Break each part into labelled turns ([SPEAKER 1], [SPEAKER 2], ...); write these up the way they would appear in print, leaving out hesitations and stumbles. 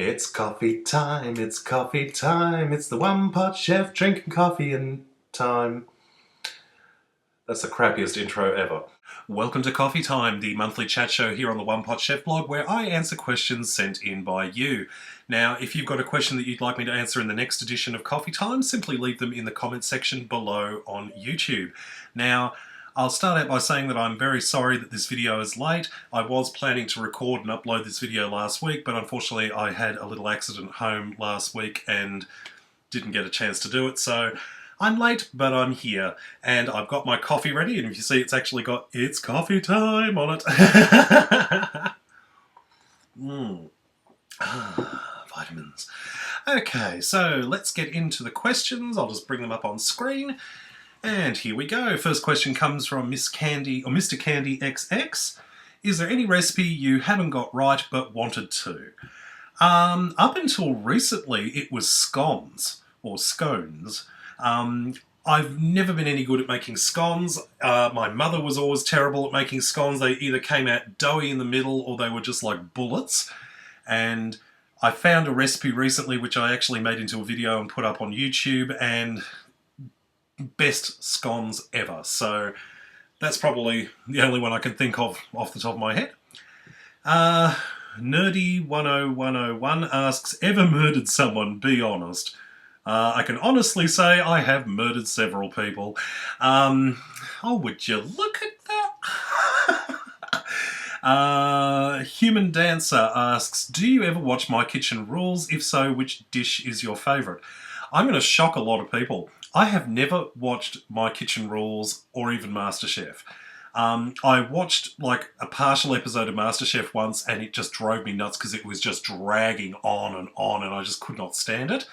[SPEAKER 1] It's coffee time, it's coffee time, it's the One Pot Chef drinking coffee in time. That's the crappiest intro ever. Welcome to Coffee Time, the monthly chat show here on the OnePotChefBlog, where I answer questions sent in by you. Now, if you've got a question that you'd like me to answer in the next edition of Coffee Time, simply leave them in the comment section below on YouTube. Now, I'll start out by saying that I'm very sorry that this video is late. I was planning to record and upload this video last week, but unfortunately I had a little accident at home last week and didn't get a chance to do it, so I'm late, but I'm here, and I've got my coffee ready, and if you see, it's actually got "It's Coffee Time" on it. Vitamins. Okay, so let's get into the questions. I'll just bring them up on screen. And here we go. First question comes from Miss Candy, or Mr. Candy XX. Is there any recipe you haven't got right but wanted to? Up until recently, it was scones, or scones. I've never been any good at making scones. My mother was always terrible at making scones. They either came out doughy in the middle or they were just like bullets. And I found a recipe recently which I actually made into a video and put up on YouTube, and best scones ever. So that's probably the only one I can think of off the top of my head. Nerdy10101 asks, ever murdered someone? Be honest. I can honestly say I have murdered several people. Oh, would you look at that? Human Dancer asks, do you ever watch My Kitchen Rules? If so, which dish is your favourite? I'm going to shock a lot of people. I have never watched My Kitchen Rules or even MasterChef. I watched like a partial episode of MasterChef once and it just drove me nuts because it was just dragging on and I just could not stand it.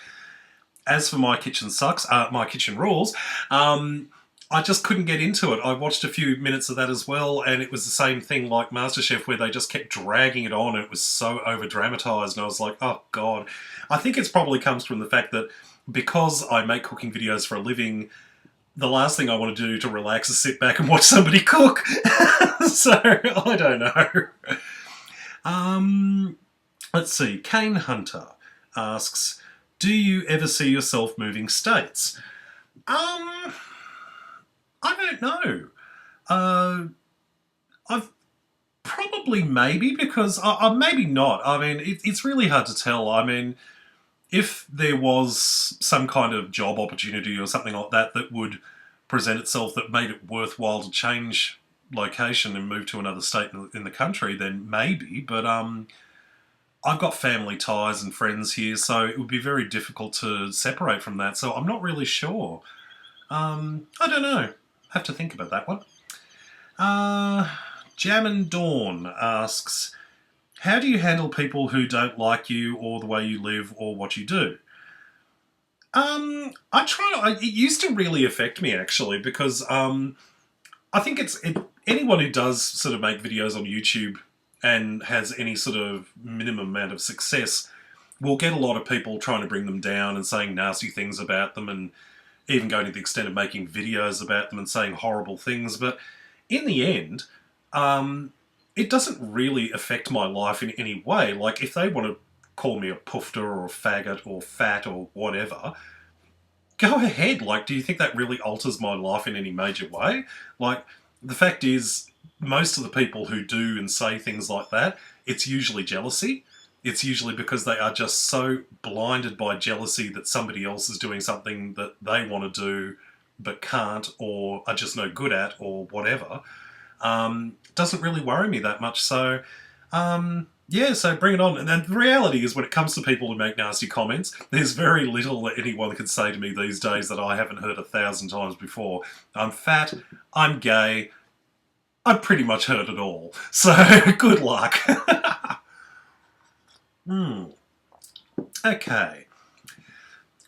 [SPEAKER 1] As for My Kitchen Rules, I just couldn't get into it. I watched a few minutes of that as well, and it was the same thing like MasterChef where they just kept dragging it on and it was so over-dramatised and I was like, oh God. I think it probably comes from the fact that because I make cooking videos for a living, the last thing I want to do to relax is sit back and watch somebody cook. So, I don't know. Let's see. Kane Hunter asks, do you ever see yourself moving states? I don't know. I've probably maybe, because maybe not. I mean, it's really hard to tell. I mean, if there was some kind of job opportunity or something like that that would present itself that made it worthwhile to change location and move to another state in the country, then maybe. But I've got family ties and friends here, so it would be very difficult to separate from that. So I'm not really sure. I don't know. Have to think about that one. Jammin' Dawn asks, how do you handle people who don't like you or the way you live or what you do? It used to really affect me actually, because I think anyone who does sort of make videos on YouTube and has any sort of minimum amount of success will get a lot of people trying to bring them down and saying nasty things about them, and even going to the extent of making videos about them and saying horrible things. But in the end, it doesn't really affect my life in any way. Like, if they want to call me a poofter or a faggot or fat or whatever, go ahead. Like, do you think that really alters my life in any major way? Like, the fact is, most of the people who do and say things like that, it's usually jealousy. It's usually because they are just so blinded by jealousy that somebody else is doing something that they want to do but can't, or are just no good at, or whatever. Doesn't really worry me that much. So, yeah, so bring it on. And then the reality is, when it comes to people who make nasty comments, there's very little that anyone can say to me these days that I haven't heard 1,000 times before. I'm fat, I'm gay, I've pretty much heard it all. So, good luck. Okay.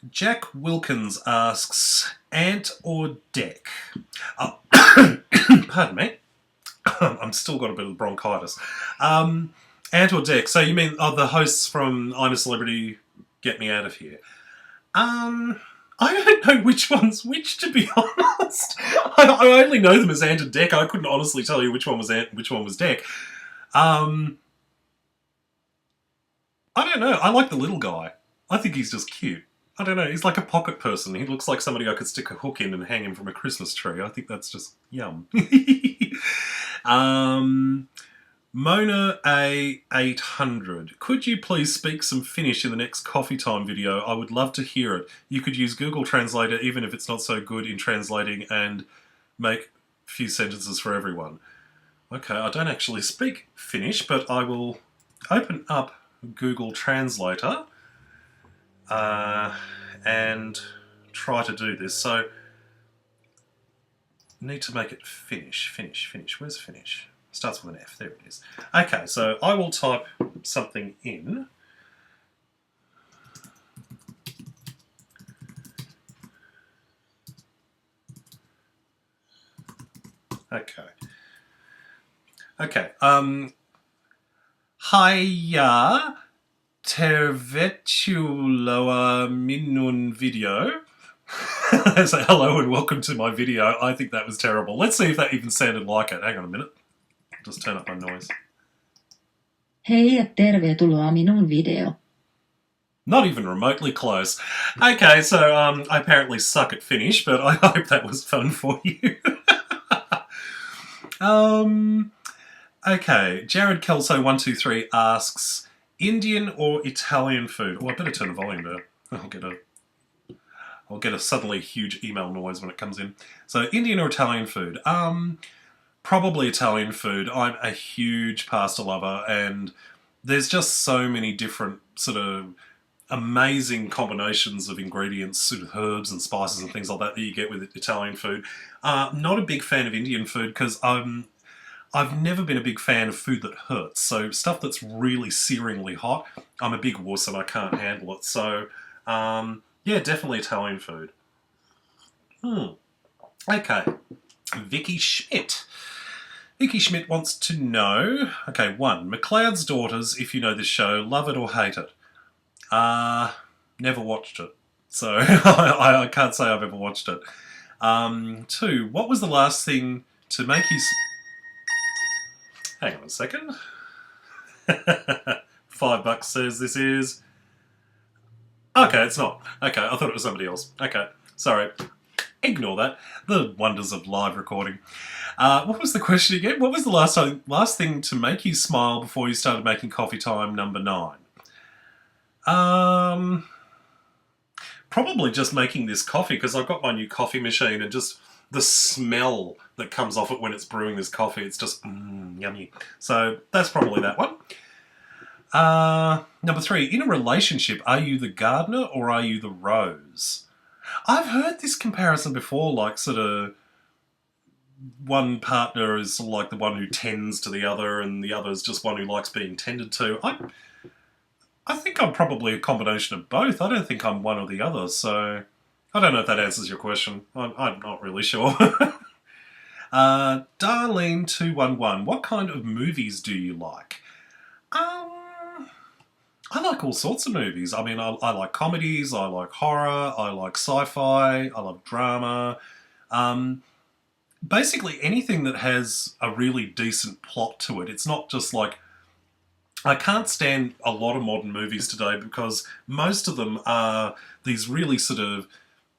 [SPEAKER 1] Jack Wilkins asks, ant or deck? Oh, pardon me. I'm still got a bit of bronchitis. Ant or deck? So you mean the hosts from I'm a Celebrity, Get Me Out of Here? I don't know which one's which, to be honest. I only know them as Ant and Deck. I couldn't honestly tell you which one was Ant and which one was Deck. I don't know. I like the little guy. I think he's just cute. I don't know. He's like a pocket person. He looks like somebody I could stick a hook in and hang him from a Christmas tree. I think that's just yum. Mona A800. Could you please speak some Finnish in the next coffee time video? I would love to hear it. You could use Google Translator even if it's not so good in translating and make a few sentences for everyone. Okay, I don't actually speak Finnish, but I will open up Google Translator and try to do this. So, need to make it Finnish. Where's Finnish? Starts with an F. There it is. Okay, so I will type something in. Okay. Hiya tervetuloa minun video. So hello and welcome to my video. I think that was terrible. Let's see if that even sounded like it. Hang on a minute. Just turn up my noise.
[SPEAKER 2] Hei ja tervetuloa minun video.
[SPEAKER 1] Not even remotely close. Okay, so I apparently suck at Finnish, but I hope that was fun for you. Okay, Jared Kelso123 asks, Indian or Italian food? Oh, I better turn the volume down. I'll get a suddenly huge email noise when it comes in. So, Indian or Italian food? Probably Italian food. I'm a huge pasta lover, and there's just so many different sort of amazing combinations of ingredients, sort of herbs and spices and things like that you get with Italian food. Not a big fan of Indian food because I've never been a big fan of food that hurts. So stuff that's really searingly hot, I'm a big wuss and I can't handle it. So, yeah, definitely Italian food. Okay. Vicky Schmidt. Vicky Schmidt wants to know, okay, 1, McLeod's Daughters, if you know this show, love it or hate it? Never watched it. So I can't say I've ever watched it. 2, what was the last thing to make you... Hang on a second. $5 says this is... Okay, it's not. Okay, I thought it was somebody else. Okay, sorry. Ignore that. The wonders of live recording. What was the question again? What was the last thing to make you smile before you started making coffee time number 9? Probably just making this coffee because I've got my new coffee machine and just the smell that comes off it when it's brewing this coffee, it's just yummy. So that's probably that one. Number 3, in a relationship, are you the gardener or are you the rose? I've heard this comparison before, like sort of one partner is sort of like the one who tends to the other and the other is just one who likes being tended to. I think I'm probably a combination of both. I don't think I'm one or the other, so I don't know if that answers your question. I'm not really sure. Darlene211, what kind of movies do you like? I like all sorts of movies. I mean, I like comedies, I like horror, I like sci-fi, I love drama. Basically anything that has a really decent plot to it. It's not just like... I can't stand a lot of modern movies today because most of them are these really sort of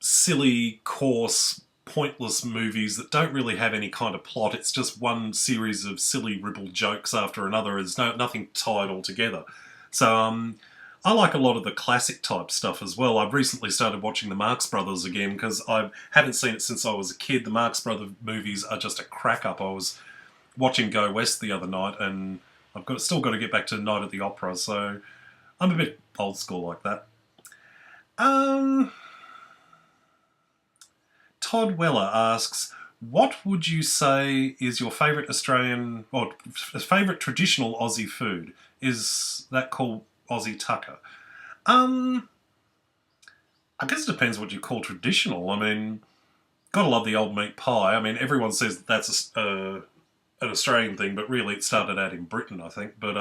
[SPEAKER 1] silly, coarse, pointless movies that don't really have any kind of plot. It's just one series of silly ribald jokes after another. There's nothing tied all together. So I like a lot of the classic type stuff as well. I've recently started watching the Marx Brothers again because I haven't seen it since I was a kid. The Marx Brothers movies are just a crack up. I was watching Go West the other night and I've still got to get back to Night at the Opera, so I'm a bit old school like that. Todd Weller asks, what would you say is your favourite Australian, or favourite traditional Aussie food? Is that called Aussie tucker? I guess it depends what you call traditional. I mean, gotta love the old meat pie. I mean, everyone says that's an Australian thing, but really it started out in Britain, I think. But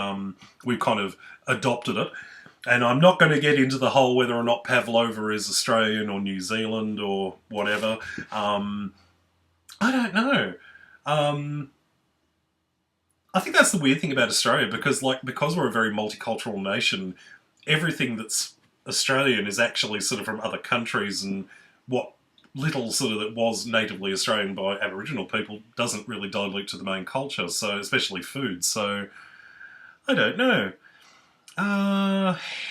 [SPEAKER 1] we've kind of adopted it. And I'm not going to get into the whole whether or not pavlova is Australian or New Zealand or whatever. I don't know. I think that's the weird thing about Australia because we're a very multicultural nation, everything that's Australian is actually sort of from other countries, and what little sort of that was natively Australian by Aboriginal people doesn't really dilute to the main culture, so especially food. So I don't know.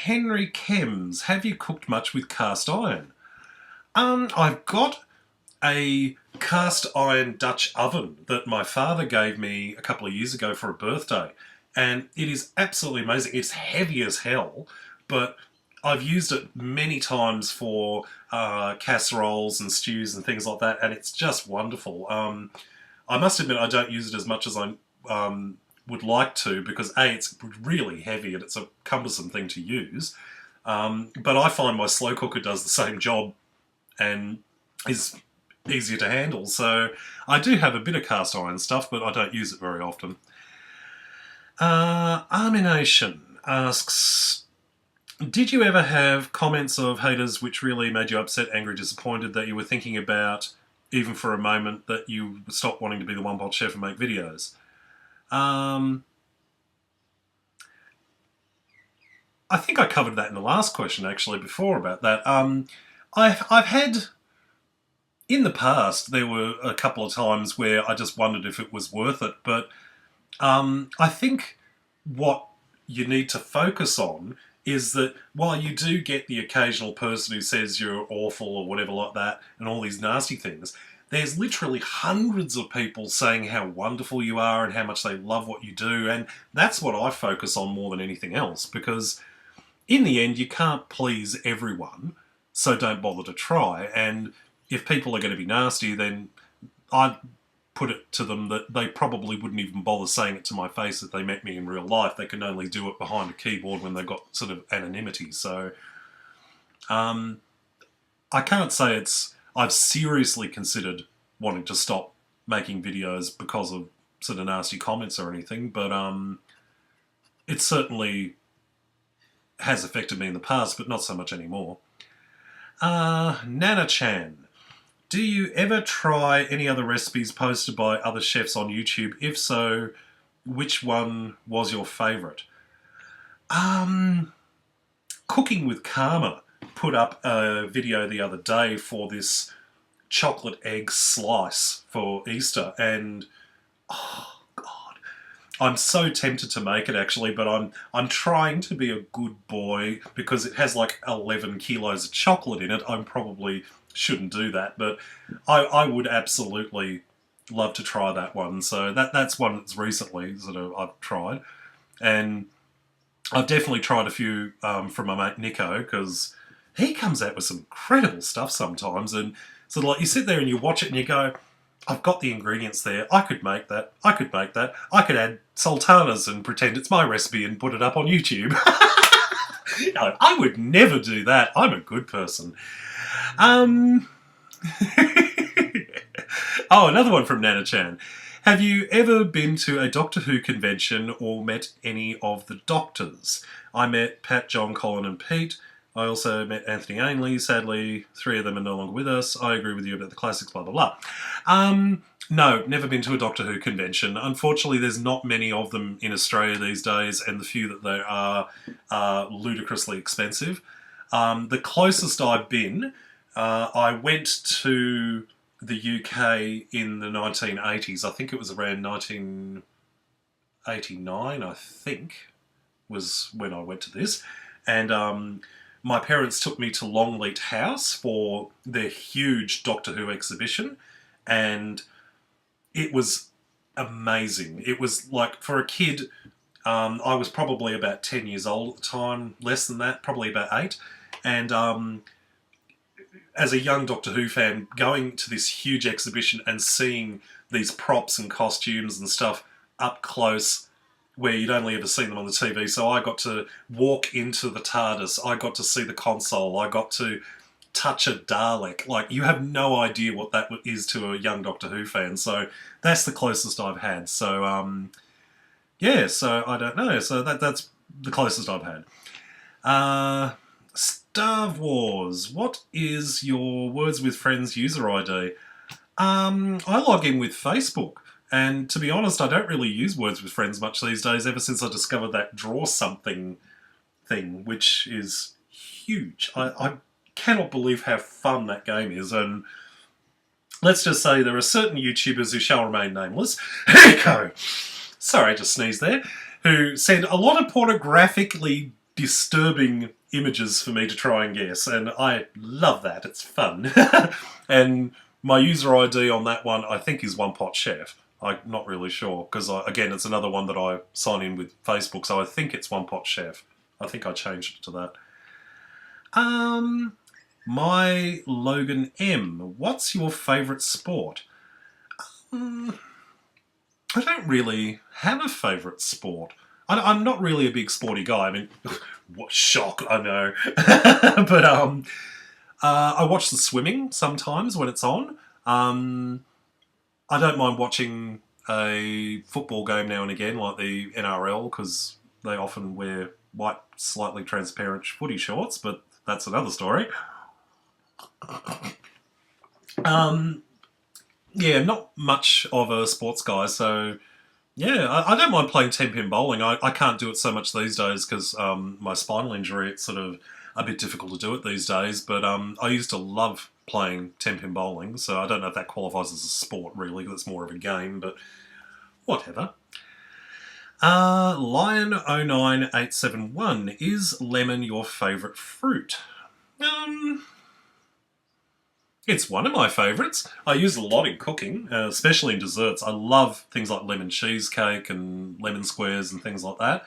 [SPEAKER 1] Henry Kems, have you cooked much with cast iron? I've got a cast iron Dutch oven that my father gave me a couple of years ago for a birthday, and it is absolutely amazing. It's heavy as hell, but I've used it many times for casseroles and stews and things like that, and it's just wonderful. I must admit I don't use it as much as I would like to, because A, it's really heavy and it's a cumbersome thing to use, but I find my slow cooker does the same job and is easier to handle. So I do have a bit of cast iron stuff, but I don't use it very often. Armination asks, did you ever have comments of haters which really made you upset, angry, disappointed, that you were thinking about, even for a moment, that you stopped wanting to be the one pot chef and make videos? I think I covered that in the last question, actually, before, about that. I've had, in the past, there were a couple of times where I just wondered if it was worth it, but I think what you need to focus on is that while you do get the occasional person who says you're awful or whatever like that, and all these nasty things, there's literally hundreds of people saying how wonderful you are and how much they love what you do, and that's what I focus on more than anything else, because in the end you can't please everyone, so don't bother to try. And if people are going to be nasty, then I'd put it to them that they probably wouldn't even bother saying it to my face if they met me in real life. They can only do it behind a keyboard when they've got sort of anonymity. So I can't say I've seriously considered wanting to stop making videos because of sort of nasty comments or anything, but it certainly has affected me in the past, but not so much anymore. Nana-chan, do you ever try any other recipes posted by other chefs on YouTube? If so, which one was your favourite? Cooking with Karma put up a video the other day for this chocolate egg slice for Easter, and oh god, I'm so tempted to make it, actually, but I'm trying to be a good boy because it has like 11 kilos of chocolate in it. I'm probably shouldn't do that, but I would absolutely love to try that one. So that's one that's recently sort of I've tried, and I've definitely tried a few from my mate Nico, because he comes out with some incredible stuff sometimes, and sort of like you sit there and you watch it and you go, I've got the ingredients there, I could make that, I could make that, I could add sultanas and pretend it's my recipe and put it up on YouTube. No, I would never do that. I'm a good person. Oh, another one from Nana-chan. Have you ever been to a Doctor Who convention or met any of the Doctors? I met Pat, John, Colin and Pete. I also met Anthony Ainley. Sadly, 3 of them are no longer with us. I agree with you about the classics, blah, blah, blah. No, never been to a Doctor Who convention. Unfortunately, there's not many of them in Australia these days, and the few that there are ludicrously expensive. The closest I've been, I went to the UK in the 1980s. I think it was around 1989, I think, was when I went to this. And my parents took me to Longleat House for their huge Doctor Who exhibition, and it was amazing. It was like, for a kid, I was probably about 10 years old at the time, less than that, probably about 8. And as a young Doctor Who fan, going to this huge exhibition and seeing these props and costumes and stuff up close, where you'd only ever seen them on the TV. So I got to walk into the TARDIS, I got to see the console, I got to touch a Dalek. Like, you have no idea what that is to a young Doctor Who fan. So that's the closest I've had. So, yeah, so I don't know. So that's the closest I've had. Star Wars, what is your Words with Friends user ID? I log in with Facebook. And to be honest, I don't really use Words with Friends much these days, ever since I discovered that draw something thing, which is huge. I cannot believe how fun that game is, and let's just say there are certain YouTubers who shall remain nameless. Echo! Sorry, I just sneezed there. Who send a lot of pornographically disturbing images for me to try and guess, and I love that. It's fun. And my user ID on that one, I think, is OnePotChef. I'm not really sure, because, again, it's another one that I sign in with Facebook, so I think it's OnePotChef. I think I changed it to that. My Logan M. What's your favourite sport? I don't really have a favourite sport. I'm not really a big sporty guy. I mean, what shock, I know. But I watch the swimming sometimes when it's on. I don't mind watching a football game now and again, like the NRL, because they often wear white, slightly transparent footy shorts, but that's another story. Yeah, not much of a sports guy, so yeah, I don't mind playing 10-pin bowling. I can't do it so much these days because my spinal injury, it's sort of a bit difficult to do it these days, but I used to love playing 10-pin bowling, so I don't know if that qualifies as a sport, really. That's more of a game, but whatever. Lion09871, is lemon your favourite fruit? It's one of my favourites. I use it a lot in cooking, especially in desserts. I love things like lemon cheesecake and lemon squares and things like that.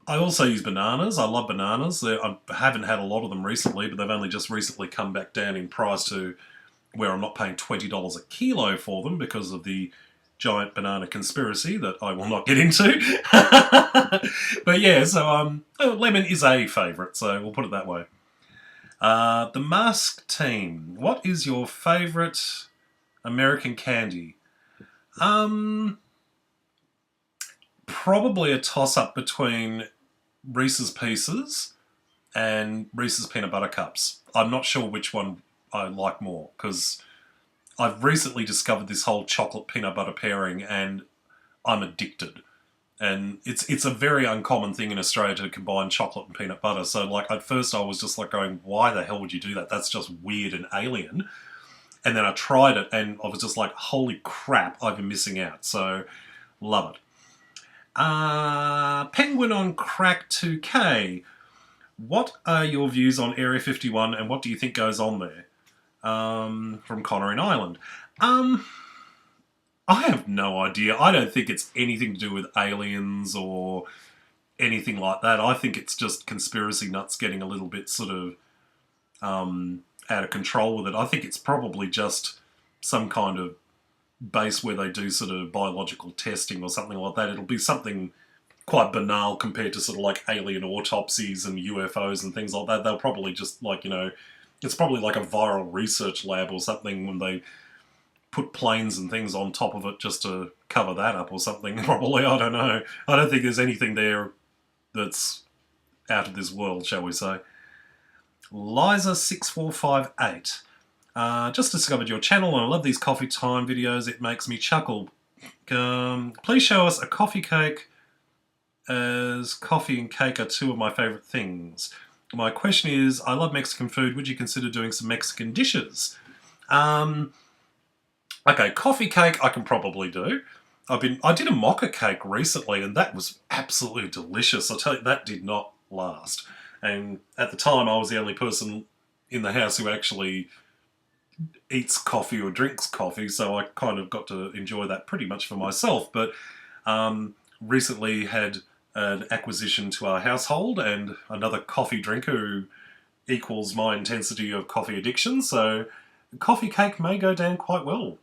[SPEAKER 1] I also use bananas. I love bananas. I haven't had a lot of them recently, but they've only just recently come back down in price to where I'm not paying $20 a kilo for them because of the giant banana conspiracy that I will not get into. But yeah, so lemon is a favourite, so we'll put it that way. The Mask Team. What is your favourite American candy? Probably a toss-up between Reese's Pieces and Reese's Peanut Butter Cups. I'm not sure which one I like more, because I've recently discovered this whole chocolate peanut butter pairing, and I'm addicted. And it's a very uncommon thing in Australia to combine chocolate and peanut butter. So, like, at first I was just like going, why the hell would you do that? That's just weird and alien. And then I tried it, and I was just like, holy crap, I've been missing out. So, love it. Penguin on Crack 2K. What are your views on Area 51, and what do you think goes on there? From Connor in Ireland. I have no idea. I don't think it's anything to do with aliens or anything like that. I think it's just conspiracy nuts getting a little bit sort of out of control with it. I think it's probably just some kind of base where they do sort of biological testing or something like that. It'll be something quite banal compared to sort of like alien autopsies and UFOs and things like that. They'll probably just like, it's probably like a viral research lab or something when they put planes and things on top of it just to cover that up or something, probably. I don't know. I don't think there's anything there that's out of this world, shall we say. Liza6458. Just discovered your channel and I love these coffee time videos. It makes me chuckle. Please show us a coffee cake, as coffee and cake are two of my favourite things. My question is, I love Mexican food. Would you consider doing some Mexican dishes? Okay, coffee cake I can probably do. I did a mocha cake recently and that was absolutely delicious. I'll tell you, that did not last. And at the time I was the only person in the house who actually eats coffee or drinks coffee, so I kind of got to enjoy that pretty much for myself. But recently had an acquisition to our household and another coffee drinker who equals my intensity of coffee addiction, so coffee cake may go down quite well.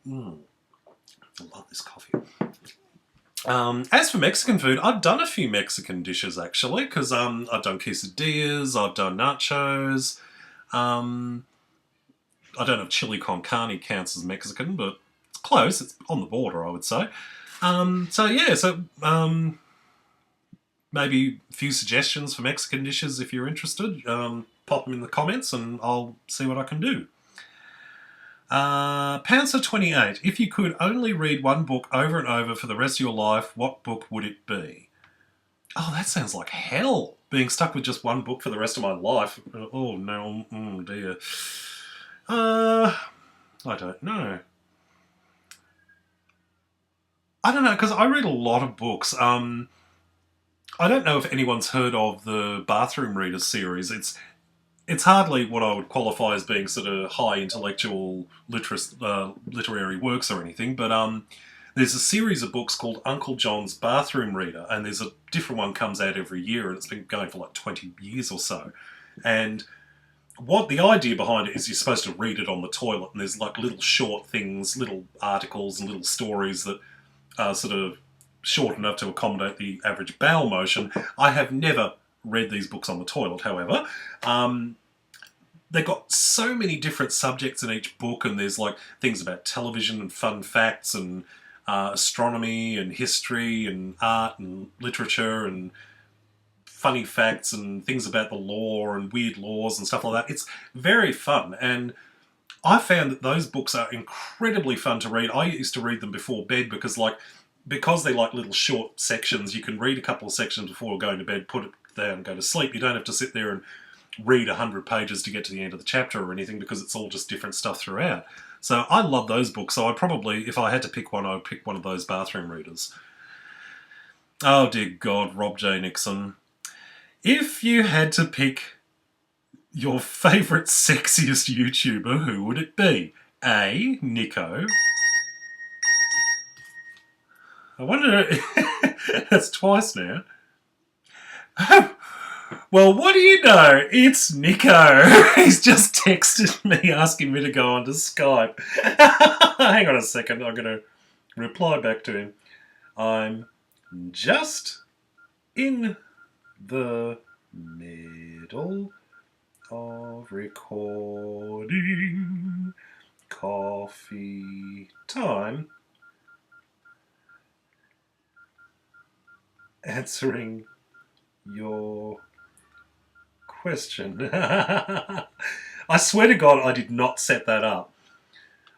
[SPEAKER 1] I love this coffee. As for Mexican food, I've done a few Mexican dishes actually, because I've done quesadillas, I've done nachos. I don't know if chili con carne counts as Mexican, but it's close. It's on the border, I would say. Maybe a few suggestions for Mexican dishes if you're interested. Pop them in the comments and I'll see what I can do. Panzer 28. If you could only read one book over and over for the rest of your life, what book would it be? Oh, that sounds like hell. Being stuck with just one book for the rest of my life. Oh, no. Oh, dear. I don't know. I don't know, because I read a lot of books. I don't know if anyone's heard of the Bathroom Readers series. It's hardly what I would qualify as being sort of high intellectual literary works or anything, but there's a series of books called Uncle John's Bathroom Reader, and there's a different one comes out every year, and it's been going for like 20 years or so. And what the idea behind it is, you're supposed to read it on the toilet, and there's like little short things, little articles and little stories that are sort of short enough to accommodate the average bowel motion. I have never read these books on the toilet, however. They've got so many different subjects in each book, and there's like things about television and fun facts and astronomy and history and art and literature and funny facts and things about the law and weird laws and stuff like that. It's very fun, and I found that those books are incredibly fun to read. I used to read them before bed because they're like little short sections. You can read a couple of sections before going to bed, put it down and go to sleep. You don't have to sit there and read 100 pages to get to the end of the chapter or anything, because it's all just different stuff throughout. So I love those books. So I probably, if I had to pick one, I would pick one of those Bathroom Readers. Oh dear God, Rob J. Nixon. If you had to pick your favourite sexiest YouTuber, who would it be? A. Nico. I wonder... That's twice now. Well, what do you know? It's Nico. He's just texted me asking me to go onto Skype. Hang on a second. I'm going to reply back to him. I'm just in the middle of recording. Coffee time. Answering your question. I swear to God, I did not set that up.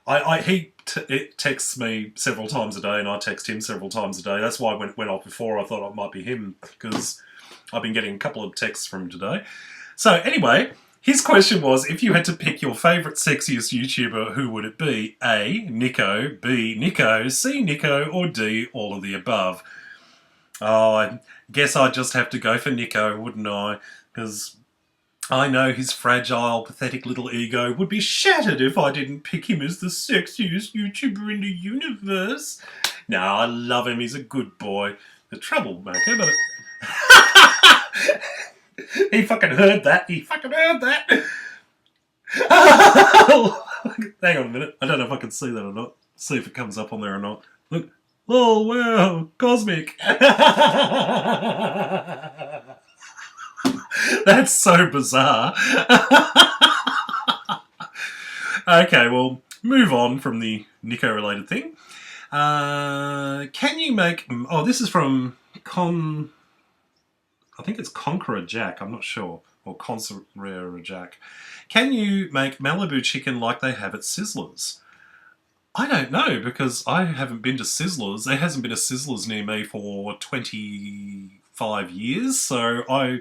[SPEAKER 1] It texts me several times a day, and I text him several times a day. That's why when it went off before, I thought it might be him, because I've been getting a couple of texts from him today. So anyway, his question was, if you had to pick your favourite sexiest YouTuber, who would it be? A. Nico. B. Nico. C. Nico. Or D. All of the above. Oh, I guess I'd just have to go for Nico, wouldn't I? Because I know his fragile, pathetic little ego would be shattered if I didn't pick him as the sexiest YouTuber in the universe. No, I love him. He's a good boy. The troublemaker, but... He fucking heard that. He fucking heard that. Hang on a minute. I don't know if I can see that or not. See if it comes up on there or not. Look. Oh, wow. Cosmic. That's so bizarre. Okay, well, move on from the Nico-related thing. Can you make... Oh, this is from I think it's Conqueror Jack, I'm not sure. Or Conqueror Jack. Can you make Malibu chicken like they have at Sizzlers? I don't know, because I haven't been to Sizzlers. There hasn't been a Sizzlers near me for 25 years, so I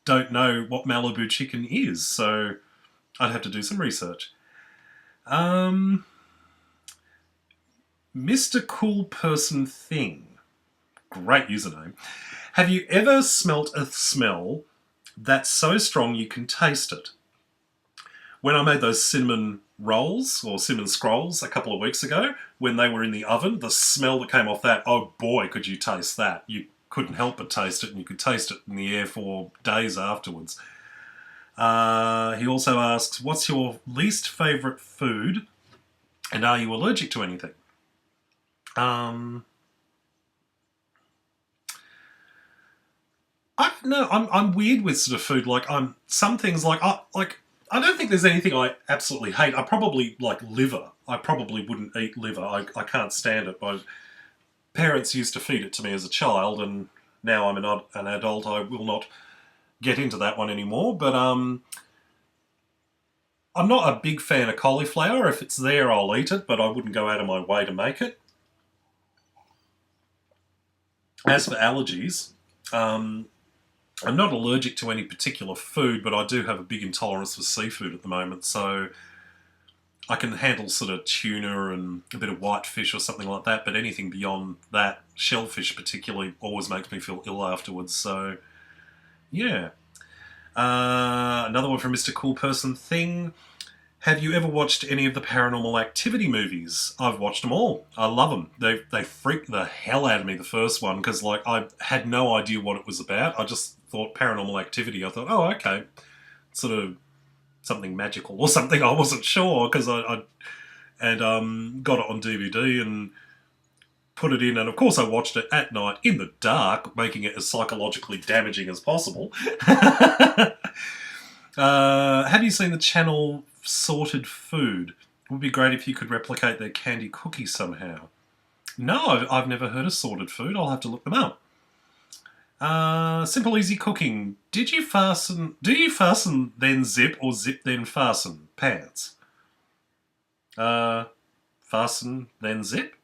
[SPEAKER 1] don't know what Malibu chicken is, so I'd have to do some research. Mr. Cool Person Thing. Great username. Have you ever smelt a smell that's so strong you can taste it? When I made those cinnamon rolls, or cinnamon scrolls, a couple of weeks ago, when they were in the oven, the smell that came off that, oh boy, could you taste that. You couldn't help but taste it, and you could taste it in the air for days afterwards. He also asks, what's your least favourite food, and are you allergic to anything? I don't know. I'm weird with sort of food. Like some things I don't think there's anything I absolutely hate. I probably like liver. I probably wouldn't eat liver. I can't stand it. My parents used to feed it to me as a child, and now I'm an adult. I will not get into that one anymore. But I'm not a big fan of cauliflower. If it's there, I'll eat it, but I wouldn't go out of my way to make it. As for allergies, I'm not allergic to any particular food, but I do have a big intolerance for seafood at the moment, so I can handle sort of tuna and a bit of whitefish or something like that, but anything beyond that, shellfish particularly, always makes me feel ill afterwards, so yeah. Another one from Mr. Cool Person Thing. Have you ever watched any of the Paranormal Activity movies? I've watched them all. I love them. They freaked the hell out of me, the first one, because like I had no idea what it was about. I just thought Paranormal Activity. I thought, oh, okay, sort of something magical or something. I wasn't sure because I got it on DVD and put it in, and of course I watched it at night in the dark, making it as psychologically damaging as possible. Have you seen the channel Sorted Food? It would be great if you could replicate their candy cookies somehow. No, I've never heard of Sorted Food. I'll have to look them up. Simple Easy Cooking. Do you fasten then zip or zip then fasten pants? Fasten then zip?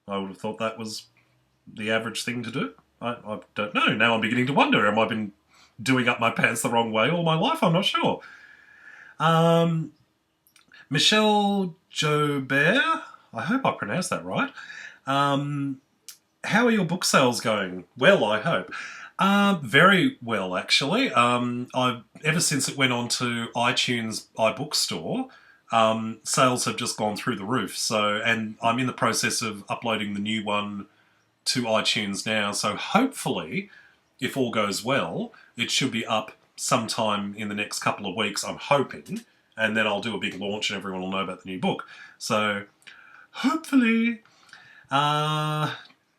[SPEAKER 1] I would have thought that was the average thing to do. I don't know. Now I'm beginning to wonder, am I been doing up my pants the wrong way all my life? I'm not sure. Michelle Jobert, I hope I pronounced that right. How are your book sales going? Well, I hope. Very well, actually. I've ever since it went on to iTunes iBookStore, sales have just gone through the roof. So, and I'm in the process of uploading the new one to iTunes now. So hopefully, if all goes well, it should be up sometime in the next couple of weeks, I'm hoping. And then I'll do a big launch and everyone will know about the new book. So, hopefully.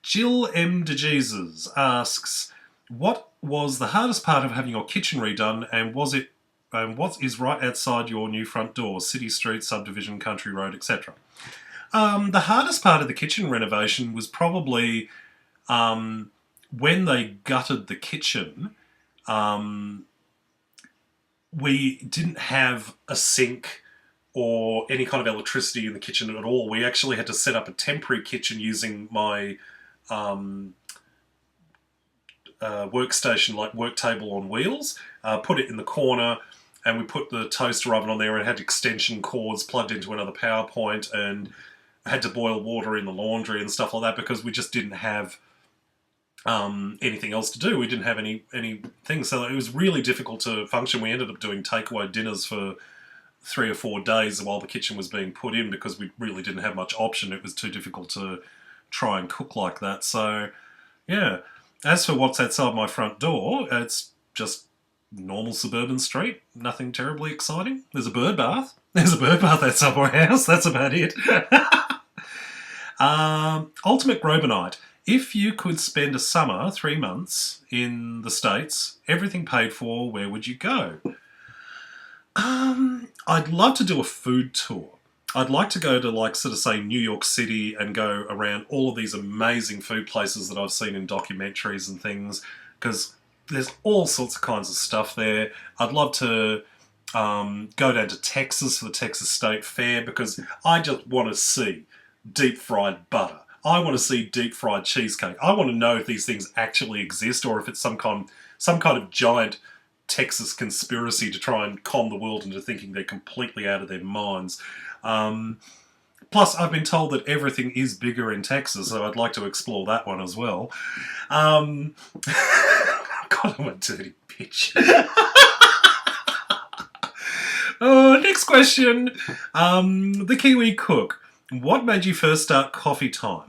[SPEAKER 1] Jill M. DeJesus asks, what was the hardest part of having your kitchen redone, and what is right outside your new front door? City street, subdivision, country road, etc. The hardest part of the kitchen renovation was probably when they gutted the kitchen. We didn't have a sink or any kind of electricity in the kitchen at all. We actually had to set up a temporary kitchen using my workstation, like work table on wheels, put it in the corner, and we put the toaster oven on there and had extension cords plugged into another power point, and had to boil water in the laundry and stuff like that because we just didn't have anything else to do. We didn't have anything, so it was really difficult to function. We ended up doing takeaway dinners for 3 or 4 days while the kitchen was being put in because we really didn't have much option. It was too difficult to try and cook like that. So, yeah. As for what's outside my front door, it's just normal suburban street. Nothing terribly exciting. There's a bird bath. There's a bird bath outside my house. That's about it. Ultimate Grobanite. If you could spend a summer, 3 months, in the States, everything paid for, where would you go? I'd love to do a food tour. I'd like to go to, like, sort of say New York City and go around all of these amazing food places that I've seen in documentaries and things, because there's all sorts of kinds of stuff there. I'd love to go down to Texas for the Texas State Fair because I just want to see deep fried butter. I want to see deep fried cheesecake. I want to know if these things actually exist or if it's some kind of giant Texas conspiracy to try and con the world into thinking they're completely out of their minds. Plus, I've been told that everything is bigger in Texas, so I'd like to explore that one as well. God, I'm a dirty bitch. Next question. The Kiwi Cook. What made you first start Coffee Time?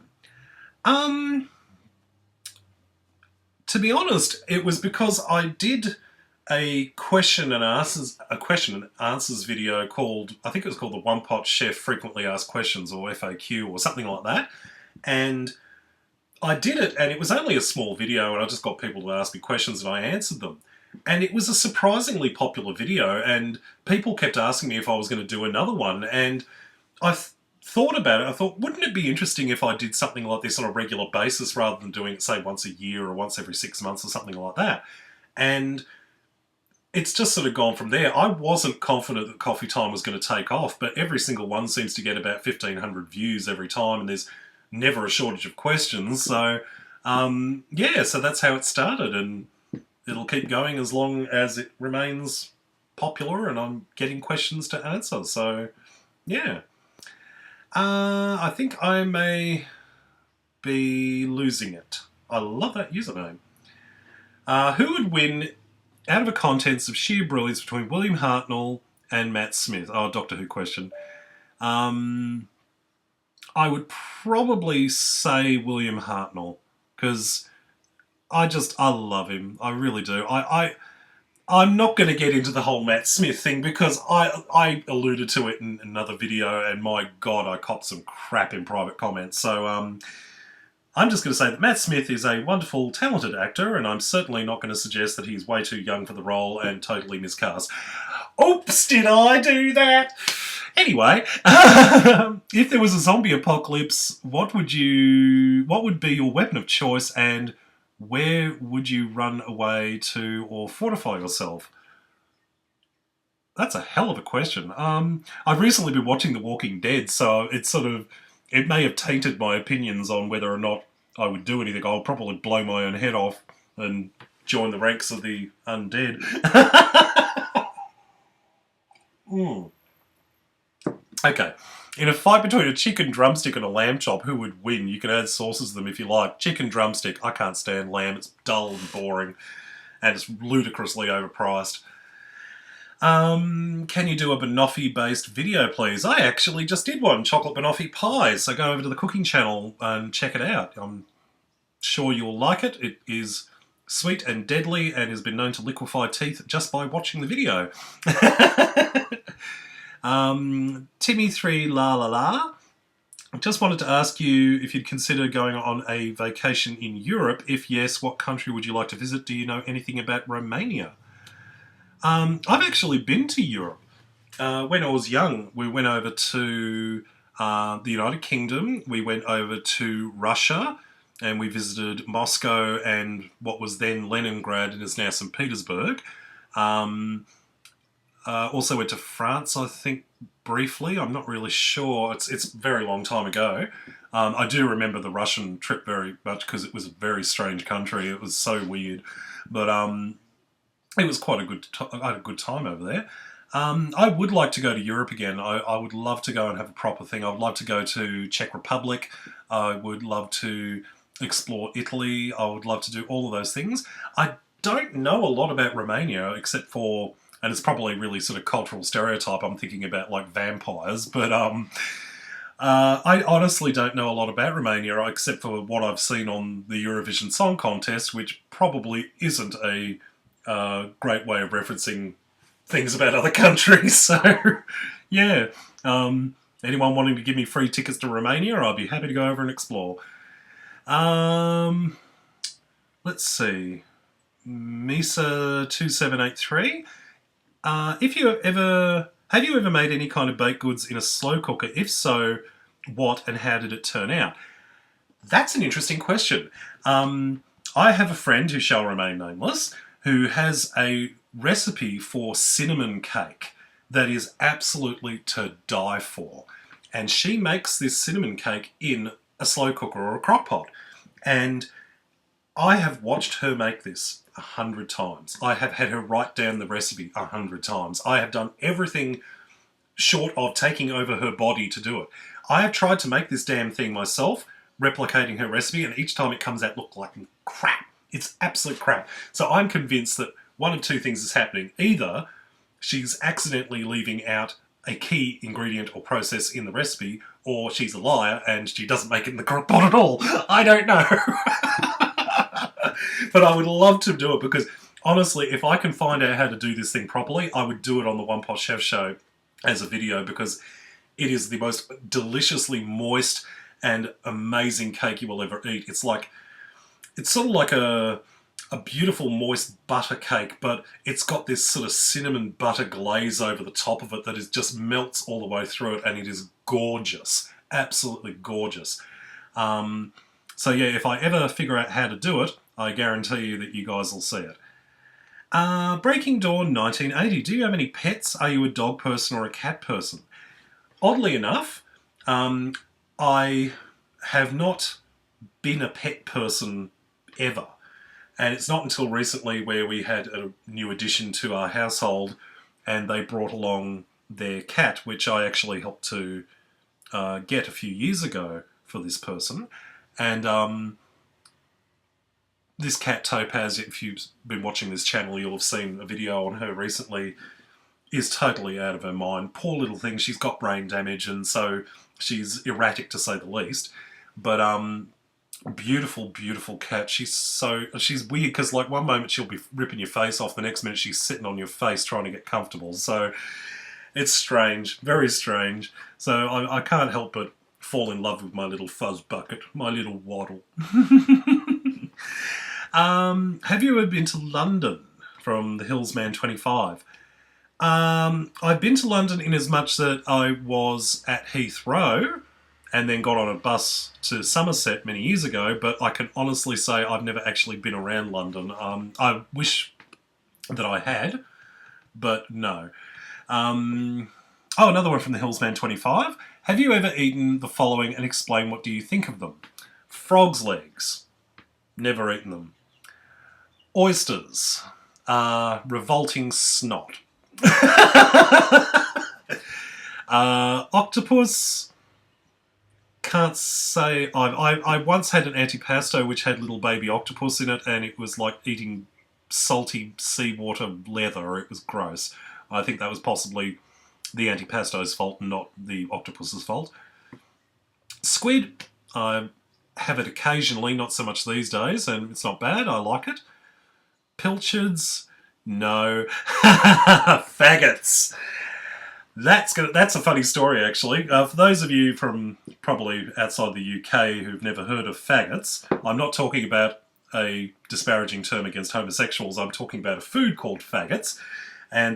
[SPEAKER 1] To be honest, it was because I did a question and answers video called, I think it was called the One Pot Chef Frequently Asked Questions, or FAQ, or something like that. And I did it, and it was only a small video, and I just got people to ask me questions, and I answered them. And it was a surprisingly popular video, and people kept asking me if I was going to do another one, and I thought about it. I thought, wouldn't it be interesting if I did something like this on a regular basis rather than doing it, say, once a year or once every 6 months or something like that? And it's just sort of gone from there. I wasn't confident that Coffee Time was going to take off, but every single one seems to get about 1,500 views every time, and there's never a shortage of questions. So, yeah, so that's how it started, and it'll keep going as long as it remains popular and I'm getting questions to answer. So, yeah. I think I may be losing it. I love that username. Who would win out of a contest of sheer brilliance between William Hartnell and Matt Smith? Oh, Doctor Who question. I would probably say William Hartnell because I love him. I really do. I'm not going to get into the whole Matt Smith thing because I alluded to it in another video, and my God, I copped some crap in private comments. So I'm just going to say that Matt Smith is a wonderful, talented actor, and I'm certainly not going to suggest that he's way too young for the role and totally miscast. Oops, did I do that? Anyway, if there was a zombie apocalypse, what would be your weapon of choice, and where would you run away to or fortify yourself? That's a hell of a question. I've recently been watching The Walking Dead, so it may have tainted my opinions on whether or not I would do anything. I'll probably blow my own head off and join the ranks of the undead. Okay. In a fight between a chicken drumstick and a lamb chop, who would win? You can add sauces to them if you like. Chicken drumstick. I can't stand lamb. It's dull and boring. And it's ludicrously overpriced. Can you do a banoffee-based video, please? I actually just did one, chocolate banoffee pie. So go over to the cooking channel and check it out. I'm sure you'll like it. It is sweet and deadly and has been known to liquefy teeth just by watching the video. Timmy3 la la la. I just wanted to ask you if you'd consider going on a vacation in Europe. If yes, what country would you like to visit? Do you know anything about Romania? I've actually been to Europe. When I was young, we went over to the United Kingdom. We went over to Russia, and we visited Moscow and what was then Leningrad and is now St. Petersburg. Also went to France, I think, briefly. I'm not really sure. It's a very long time ago. I do remember the Russian trip very much because it was a very strange country. It was so weird. But it was quite a good I had a good time over there. I would like to go to Europe again. I would love to go and have a proper thing. I would love to go to Czech Republic. I would love to explore Italy. I would love to do all of those things. I don't know a lot about Romania except for, and it's probably really sort of cultural stereotype, I'm thinking about like vampires, but I honestly don't know a lot about Romania except for what I've seen on the Eurovision Song Contest, which probably isn't a great way of referencing things about other countries. So, yeah. Anyone wanting to give me free tickets to Romania, I'll be happy to go over and explore. Let's see. Misa2783. Have you ever made any kind of baked goods in a slow cooker? If so, what and how did it turn out? That's an interesting question. I have a friend who shall remain nameless who has a recipe for cinnamon cake that is absolutely to die for. And she makes this cinnamon cake in a slow cooker or a crock pot. And I have watched her make this 100 times. I have had her write down the recipe 100 times. I have done everything short of taking over her body to do it. I have tried to make this damn thing myself, replicating her recipe, and each time it comes out look like crap. It's absolute crap. So I'm convinced that one of two things is happening. Either she's accidentally leaving out a key ingredient or process in the recipe, or she's a liar and she doesn't make it in the crock pot at all. I don't know. But I would love to do it because, honestly, if I can find out how to do this thing properly, I would do it on the One Pot Chef Show as a video because it is the most deliciously moist and amazing cake you will ever eat. It's sort of like a beautiful moist butter cake, but it's got this sort of cinnamon butter glaze over the top of it that just melts all the way through it, and it is gorgeous. Absolutely gorgeous. So yeah, if I ever figure out how to do it, I guarantee you that you guys will see it. Breaking Dawn 1980. Do you have any pets? Are you a dog person or a cat person? Oddly enough, I have not been a pet person ever. And it's not until recently where we had a new addition to our household and they brought along their cat, which I actually helped to get a few years ago for this person. And this cat, Topaz, if you've been watching this channel, you'll have seen a video on her recently, is totally out of her mind. Poor little thing, she's got brain damage and so she's erratic to say the least. But beautiful, beautiful cat. She's weird because like one moment she'll be ripping your face off, the next minute she's sitting on your face trying to get comfortable. So it's strange, very strange. So I can't help but fall in love with my little fuzz bucket, my little waddle. Have you ever been to London? From the Hillsman 25. I've been to London in as much that I was at Heathrow and then got on a bus to Somerset many years ago, but I can honestly say I've never actually been around London. I wish that I had, but no. Another one from the Hillsman 25. Have you ever eaten the following and explain what do you think of them? Frog's legs. Never eaten them. Oysters. Revolting snot. Octopus. Can't say. I once had an antipasto which had little baby octopus in it, and it was like eating salty seawater leather. It was gross. I think that was possibly the antipasto's fault, not the octopus's fault. Squid. I have it occasionally, not so much these days, and it's not bad. I like it. Pilchards. No. Faggots. That's a funny story, actually. For those of you from probably outside the UK who've never heard of faggots, I'm not talking about a disparaging term against homosexuals. I'm talking about a food called faggots. And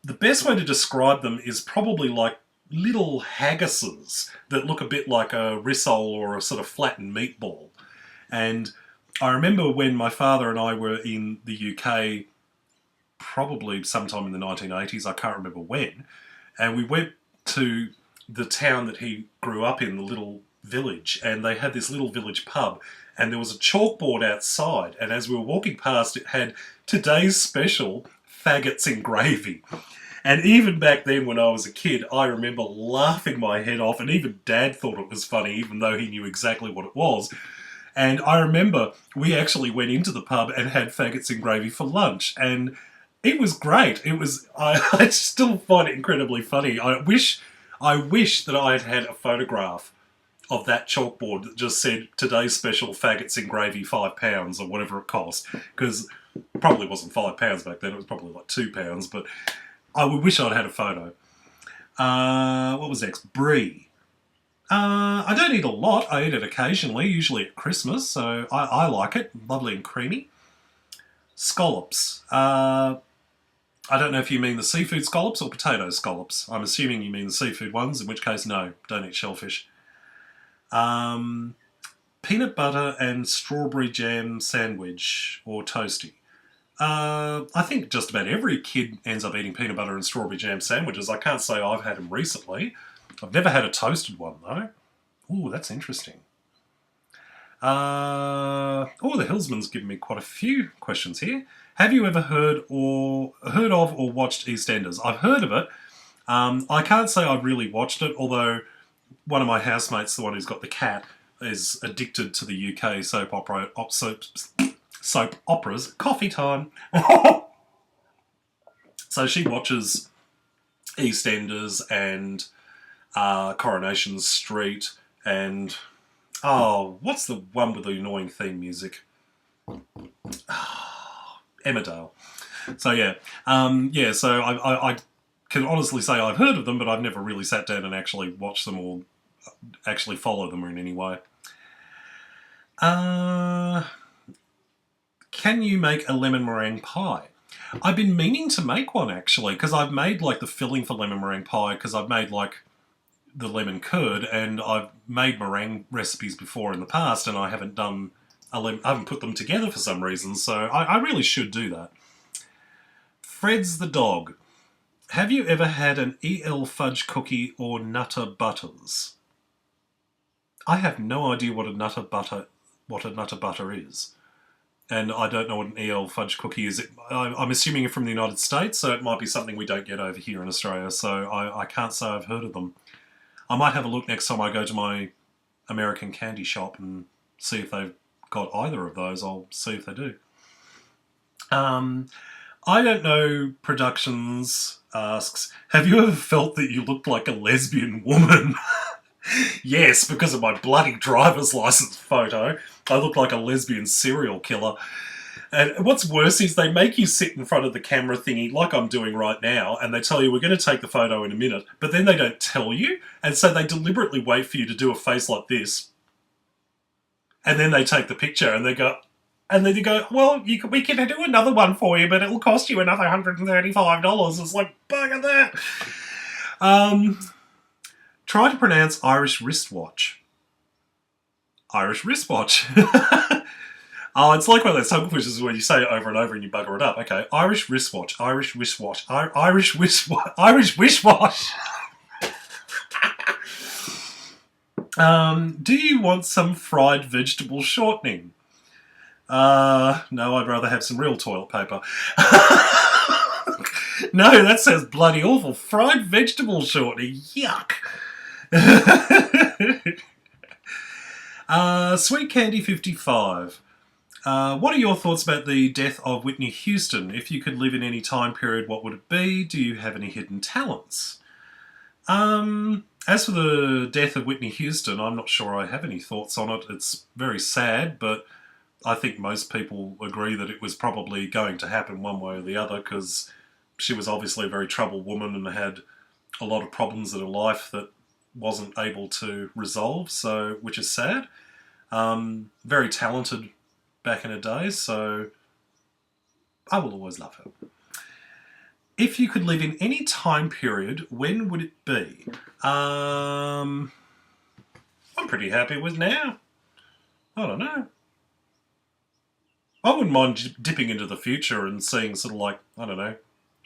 [SPEAKER 1] the best way to describe them is probably like little haggises that look a bit like a rissole or a sort of flattened meatball. And I remember when my father and I were in the UK, probably sometime in the 1980s, I can't remember when, and we went to the town that he grew up in, the little village, and they had this little village pub, and there was a chalkboard outside, and as we were walking past, it had today's special, faggots and gravy. And even back then when I was a kid, I remember laughing my head off, and even Dad thought it was funny, even though he knew exactly what it was. And I remember we actually went into the pub and had faggots and gravy for lunch, and it was great. I still find it incredibly funny. I wish that I had had a photograph of that chalkboard that just said, today's special faggots and gravy, £5 or whatever it cost. Because it probably wasn't £5 back then, it was probably like £2, but I wish I'd had a photo. What was next? Brie. I don't eat a lot. I eat it occasionally, usually at Christmas, so I like it. Lovely and creamy. Scallops. I don't know if you mean the seafood scallops or potato scallops. I'm assuming you mean the seafood ones, in which case, no, don't eat shellfish. Peanut butter and strawberry jam sandwich or toasty. I think just about every kid ends up eating peanut butter and strawberry jam sandwiches. I can't say I've had them recently. I've never had a toasted one, though. Ooh, that's interesting. The Hillsman's given me quite a few questions here. Have you ever heard of or watched EastEnders? I've heard of it. I can't say I've really watched it, although one of my housemates, the one who's got the cat, is addicted to the UK soap operas. Coffee time. So she watches EastEnders and Coronation Street and what's the one with the annoying theme music? Emmerdale. So yeah, so I can honestly say I've heard of them, but I've never really sat down and actually watched them or actually follow them in any way. Can you make a lemon meringue pie? I've been meaning to make one actually, because I've made like the filling for lemon meringue pie, because I've made like the lemon curd, and I've made meringue recipes before in the past, and I haven't done I haven't put them together for some reason, so I really should do that. Fred's the dog. Have you ever had an EL fudge cookie or Nutter Butters? I have no idea what a Nutter Butter is. And I don't know what an EL fudge cookie is. I'm assuming you're from the United States, so it might be something we don't get over here in Australia, so I can't say I've heard of them. I might have a look next time I go to my American candy shop and see if they've got either of those. I'll see if they do. I Don't Know Productions asks, have you ever felt that you looked like a lesbian woman? Yes, because of my bloody driver's license photo. I look like a lesbian serial killer. And what's worse is they make you sit in front of the camera thingy like I'm doing right now, and they tell you we're going to take the photo in a minute, but then they don't tell you, and so they deliberately wait for you to do a face like this, and then they take the picture, and then you go, well, we can do another one for you, but it'll cost you another $135. It's like, bugger that. Try to pronounce Irish wristwatch. Irish wristwatch. Oh, it's like one of those tongue twisters where you say it over and over and you bugger it up. Okay, Irish wristwatch, Irish wristwatch, Irish wristwatch, Irish wristwatch. Do you want some fried vegetable shortening? No, I'd rather have some real toilet paper. No, that sounds bloody awful. Fried vegetable shortening, yuck. Sweet Candy 55. What are your thoughts about the death of Whitney Houston? If you could live in any time period, what would it be? Do you have any hidden talents? As for the death of Whitney Houston, I'm not sure I have any thoughts on it. It's very sad, but I think most people agree that it was probably going to happen one way or the other, because she was obviously a very troubled woman and had a lot of problems in her life that wasn't able to resolve, so which is sad. Very talented back in her days, so I will always love her. If you could live in any time period, when would it be? I'm pretty happy with now. I don't know. I wouldn't mind dipping into the future and seeing sort of like, I don't know,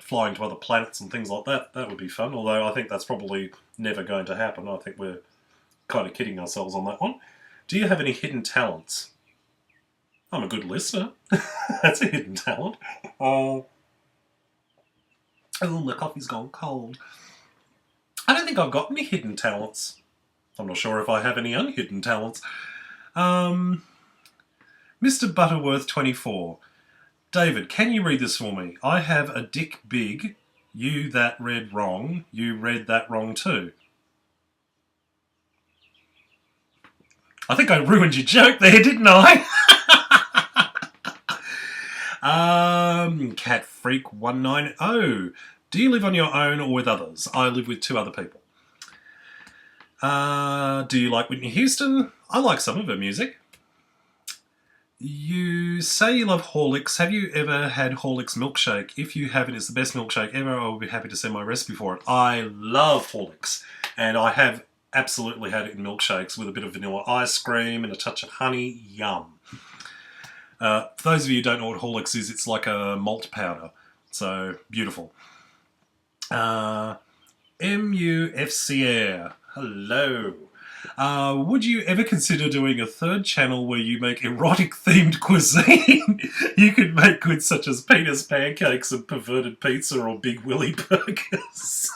[SPEAKER 1] flying to other planets and things like that. That would be fun, although I think that's probably never going to happen. I think we're kind of kidding ourselves on that one. Do you have any hidden talents? I'm a good listener. That's a hidden talent. Oh, the coffee's gone cold. I don't think I've got any hidden talents. I'm not sure if I have any unhidden talents. Mr. Butterworth 24. David, can you read this for me? I have a dick big. You that read wrong. You read that wrong too. I think I ruined your joke there, didn't I? Cat Freak 190. Do you live on your own or with others? I live with 2 other people. Do you like Whitney Houston? I like some of her music. You say you love Horlicks. Have you ever had Horlicks milkshake? If you haven't, it's the best milkshake ever. I will be happy to send my recipe for it. I love Horlicks, and I have absolutely had it in milkshakes with a bit of vanilla ice cream and a touch of honey. Yum. For those of you who don't know what Horlicks is, it's like a malt powder. So, beautiful. MUFCR. Hello. Would you ever consider doing a 3rd channel where you make erotic-themed cuisine? You could make goods such as penis pancakes and perverted pizza or Big Willy burgers.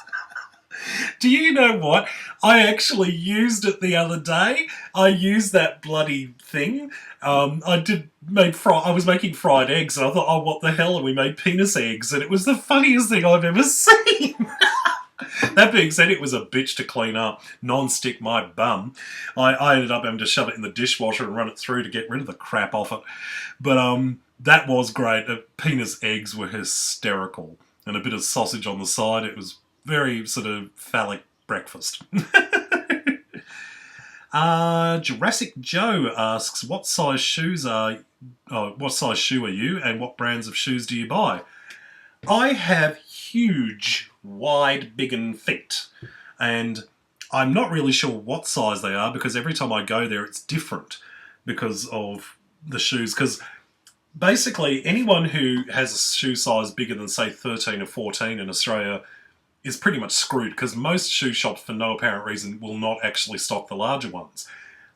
[SPEAKER 1] Do you know what? I actually used it the other day. I used that bloody thing. I was making fried eggs, and I thought, oh, what the hell? And we made penis eggs, and it was the funniest thing I've ever seen. That being said, it was a bitch to clean up. Non-stick my bum. I ended up having to shove it in the dishwasher and run it through to get rid of the crap off it. But that was great. The penis eggs were hysterical. And a bit of sausage on the side. It was very sort of phallic breakfast. Jurassic Joe asks, what size shoe are you and what brands of shoes do you buy? I have huge, wide, big feet, and I'm not really sure what size they are because every time I go there it's different because of the shoes. Because basically, anyone who has a shoe size bigger than, say, 13 or 14 in Australia is pretty much screwed because most shoe shops, for no apparent reason, will not actually stock the larger ones.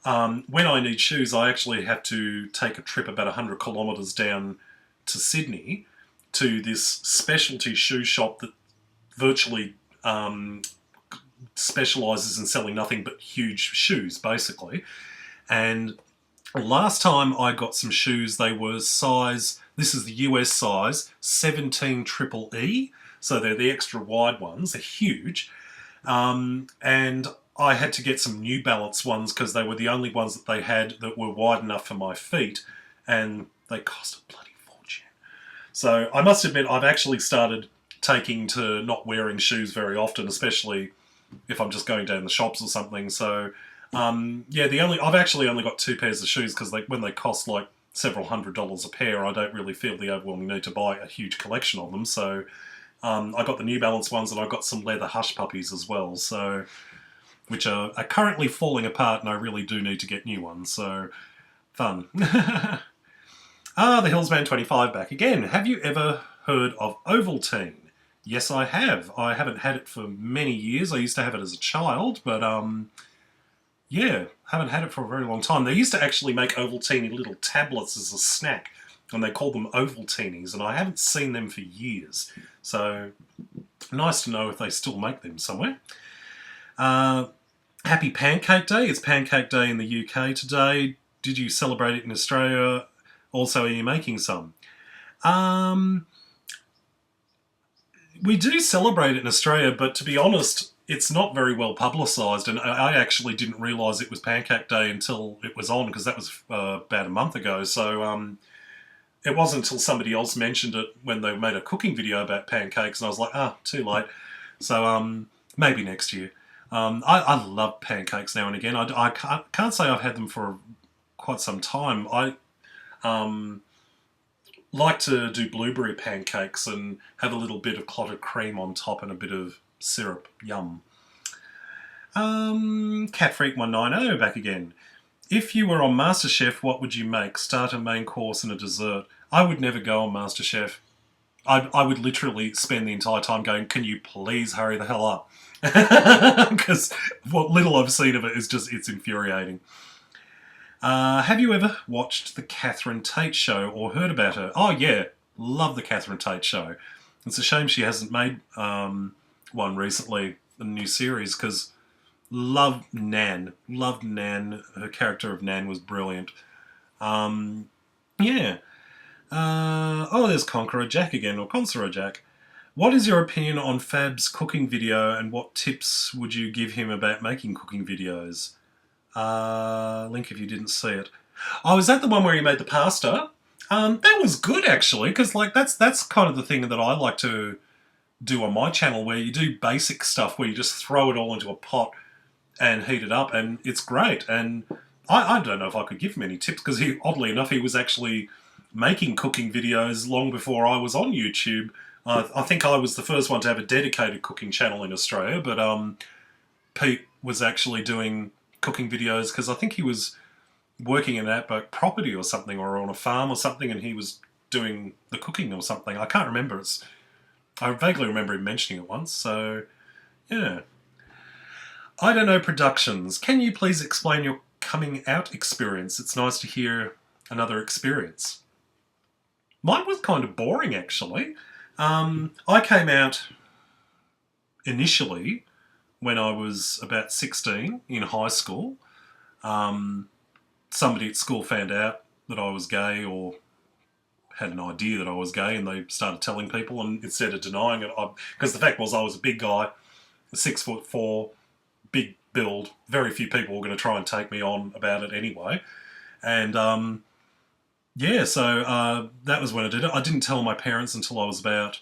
[SPEAKER 1] When I need shoes, I actually have to take a trip about 100 kilometres down to Sydney to this specialty shoe shop that virtually specialises in selling nothing but huge shoes, basically. And last time I got some shoes, they were size, this is the US size, 17 triple E. So they're the extra wide ones. They're huge. And I had to get some New Balance ones because they were the only ones that they had that were wide enough for my feet. And they cost a bloody fortune. So I must admit, I've actually started taking to not wearing shoes very often, especially if I'm just going down the shops or something. So yeah, I've actually only got 2 pairs of shoes because when they cost like several $100s a pair, I don't really feel the overwhelming need to buy a huge collection of them. So I got the New Balance ones, and I got some leather hush puppies as well, so which are currently falling apart, and I really do need to get new ones. So fun. The Hillsman 25 back again. Have you ever heard of Ovaltine? Yes, I have. I haven't had it for many years. I used to have it as a child, but yeah, haven't had it for a very long time. They used to actually make Ovaltine little tablets as a snack, and they called them Ovaltinis, and I haven't seen them for years. So, nice to know if they still make them somewhere. Happy Pancake Day. It's Pancake Day in the UK today. Did you celebrate it in Australia? Also, are you making some? We do celebrate it in Australia, but to be honest, it's not very well publicised, and I actually didn't realise it was Pancake Day until it was on, because that was about a month ago. So it wasn't until somebody else mentioned it when they made a cooking video about pancakes, and I was like, too late. So maybe next year. I love pancakes now and again. I can't say I've had them for quite some time. I like to do blueberry pancakes and have a little bit of clotted cream on top and a bit of syrup. Yum. CatFreak190 back again. If you were on MasterChef, what would you make? Starter, main course, and a dessert. I would never go on MasterChef. I would literally spend the entire time going, can you please hurry the hell up? Because what little I've seen of it is just, it's infuriating. Have you ever watched the Catherine Tate show or heard about her? Oh yeah, love the Catherine Tate show. It's a shame she hasn't made one recently, a new series, because loved Nan. Her character of Nan was brilliant. Yeah. There's Conqueror Jack again, or Conqueror Jack. What is your opinion on Fab's cooking video, and what tips would you give him about making cooking videos? Link if you didn't see it. Oh, is that the one where he made the pasta? That was good, actually, because like that's kind of the thing that I like to do on my channel, where you do basic stuff where you just throw it all into a pot and heat it up, and it's great. And I don't know if I could give him any tips, because oddly enough, he was actually making cooking videos long before I was on YouTube. I think I was the first one to have a dedicated cooking channel in Australia, but Pete was actually doing cooking videos because I think he was working in an outback property or something, or on a farm or something, and he was doing the cooking or something. I can't remember. I vaguely remember him mentioning it once, so yeah. I don't know productions. Can you please explain your coming out experience? It's nice to hear another experience. Mine was kind of boring, actually. I came out initially when I was about 16 in high school. Somebody at school found out that I was gay, or had an idea that I was gay, and they started telling people, and instead of denying it, because the fact was I was a big guy, 6'4", big build, very few people were going to try and take me on about it anyway. And yeah, so that was when I did it. I didn't tell my parents until I was about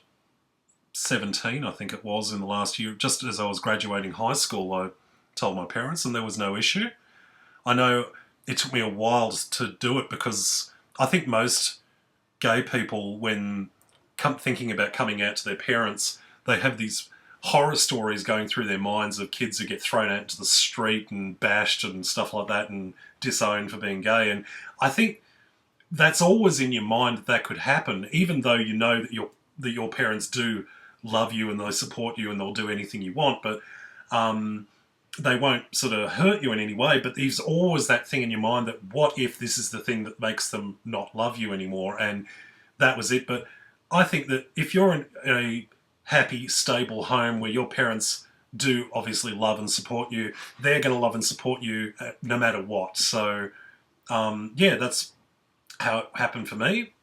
[SPEAKER 1] 17, I think it was, in the last year. Just as I was graduating high school, I told my parents, and there was no issue. I know it took me a while to do it, because I think most gay people, when thinking about coming out to their parents, they have these horror stories going through their minds of kids who get thrown out into the street and bashed and stuff like that and disowned for being gay. And I think that's always in your mind that could happen, even though you know that your parents do love you and they'll support you and they'll do anything you want, but they won't sort of hurt you in any way. But there's always that thing in your mind that what if this is the thing that makes them not love you anymore? And that was it. But I think that if you're in a happy, stable home where your parents do obviously love and support you, they're going to love and support you no matter what. So, yeah, that's how it happened for me.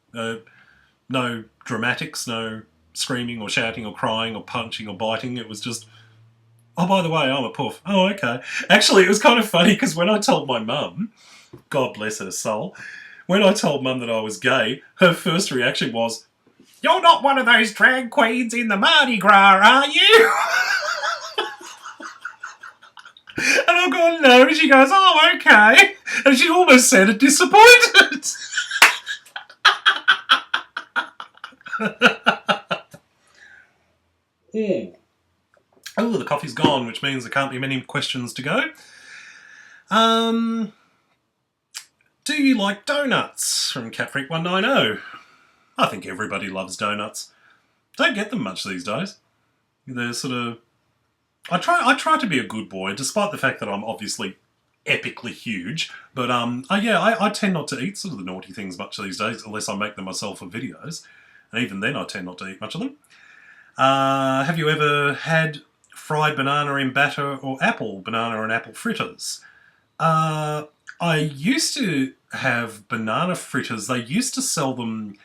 [SPEAKER 1] No dramatics, no screaming or shouting or crying or punching or biting. It was just, oh, by the way, I'm a poof. Oh, okay. Actually, it was kind of funny because when I told my mum, God bless her soul, when I told mum that I was gay, her first reaction was, "You're not one of those drag queens in the Mardi Gras, are you?" And I'm going, no. And she goes, "Oh, okay." And she almost sounded disappointed. Oh, the coffee's gone, which means there can't be many questions to go. Do you like donuts? From CatFreak190. I think everybody loves donuts. Don't get them much these days. They're sort of... I try to be a good boy, despite the fact that I'm obviously epically huge. But I tend not to eat sort of the naughty things much these days, unless I make them myself for videos. And even then, I tend not to eat much of them. Have you ever had fried banana in batter or banana and apple fritters? I used to have banana fritters. They used to sell them